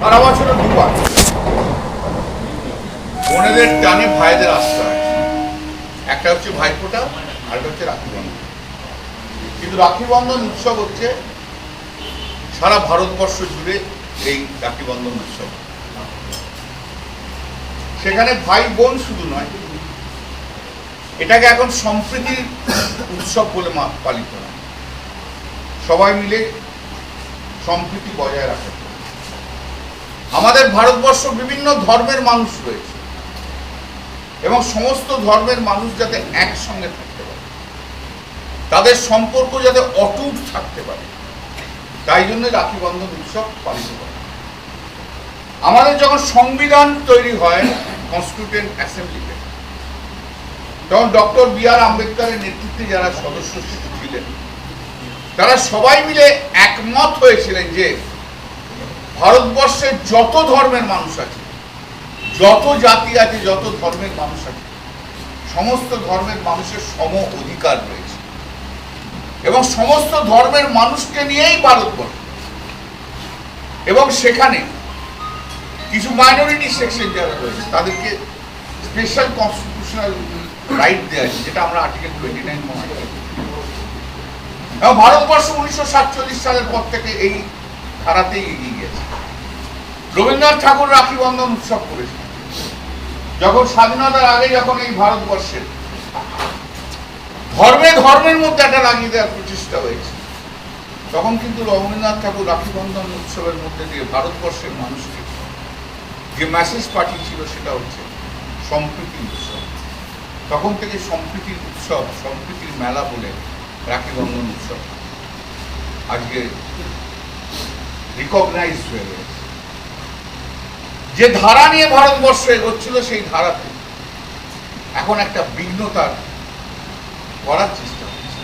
সারা বছরে দুবার বোনেদের টানে ভাইদের আসতে হয়। একটা হচ্ছে ভাইফোঁটা, আরেকটা হচ্ছে রাখি বন্ধন। কিন্তু রাখি বন্ধন উৎসব হচ্ছে সারা ভারতবর্ষ জুড়ে এই রাখি বন্ধন উৎসব। সেখানে ভাই বোন শুধু নয়, এটাকে এখন সম্প্রীতির উৎসব বলে পালিত হয়। সবাই মিলে সম্প্রীতি বজায় রাখে। আমাদের ভারতবর্ষ বিভিন্ন ধর্মের মানুষ রয়েছে এবং সমস্ত ধর্মের মানুষ যাতে একসঙ্গে থাকতে পারে, তাদের সম্পর্ক যাতে অটুট থাকতে পারে, তাই জন্য রাখি বন্ধন উৎসব পালিত হয়। আমাদের যখন সংবিধান তৈরি হয় কনস্টিটিউয়েন্ট অ্যাসেম্বলিতে, তখন ডক্টর বি.আর. আম্বেদকরের নেতৃত্বে যারা সদস্য ছিলেন তারা সবাই মিলে একমত হয়েছিলেন যে ভারতবর্ষের যত ধর্মের মানুষ আছে, যত জাতি আছে, যত ধর্মের মানুষ আছে, সমস্ত ধর্মের মানুষের সম অধিকার রয়েছে এবং সমস্ত ধর্মের মানুষকে নিয়েই ভারতবর্ষ। এবং সেখানে কিছু মাইনরিটি সেকশন যারা রয়েছে তাদেরকে স্পেশাল কনস্টিটিউশনাল রাইট দেওয়া আছে, যেটা আমরা আর্টিকেল 29 মনে করি। এবং ভারতবর্ষ 1947 সালের পর থেকে এই ধারাতেই এগিয়ে গেছে। রবীন্দ্রনাথ ঠাকুর রাখি বন্ধন উৎসব করেছেন যখন স্বাধীনতার আগে, যখন এই ভারতবর্ষের ধর্মের মধ্যে একটা লাগিয়ে দেওয়ার প্রচেষ্টা হয়েছে, তখন কিন্তু রবীন্দ্রনাথ ঠাকুর রাখি বন্ধন উৎসবের মধ্যে দিয়ে ভারতবর্ষের মানুষকে যে মেসেজ পাঠিয়েছিল সেটা হচ্ছে সম্প্রীতির উৎসব। তখন থেকে সম্প্রীতির উৎসব, সম্প্রীতির মেলা বলে রাখি বন্ধন উৎসব আজকে রিকগনাইজ হয়ে গেছে। যে ধারা নিয়ে ভারতবর্ষ এগোচ্ছিল সেই ধারাতে এখন একটা বিঘ্নতা করার চেষ্টা হচ্ছে,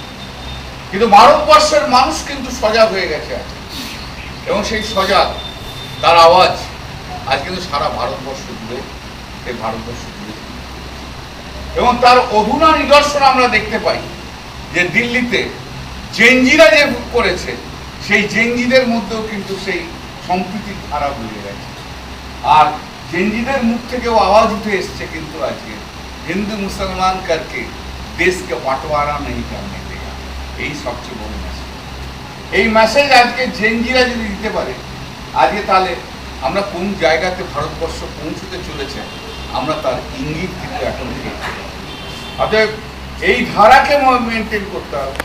কিন্তু ভারতবর্ষের মানুষ কিন্তু সজাগ হয়ে গেছে আজ, এবং সেই সজাগ তার আওয়াজ আজ কিন্তু সারা ভারতবর্ষ জুড়ে, এই ভারতবর্ষ জুড়ে। এবং তার অধুনা নিদর্শন আমরা দেখতে পাই যে দিল্লিতে জেনজিরা যে করেছে, সেই জেনজিদের মধ্যেও কিন্তু সেই সম্প্রীতির ধারা বয়ে গেছে। আর জেনজিদের মুখ থেকেও আওয়াজ উঠে এসছে কিন্তু আজকে, হিন্দু মুসলমান করকে দেশকে বাটোয়ারা নেই করনে দেগা। এই সবচেয়ে বড় মেসেজ। এই মেসেজ আজকে জেনজিরা যদি দিতে পারে, আজকে তাহলে আমরা কোন জায়গাতে ভারতবর্ষ পৌঁছতে চলেছে আমরা তার ইঙ্গিত কিন্তু এখন দেখতে পাই। অতএব এই ধারাকে মেনটেন করতে হবে।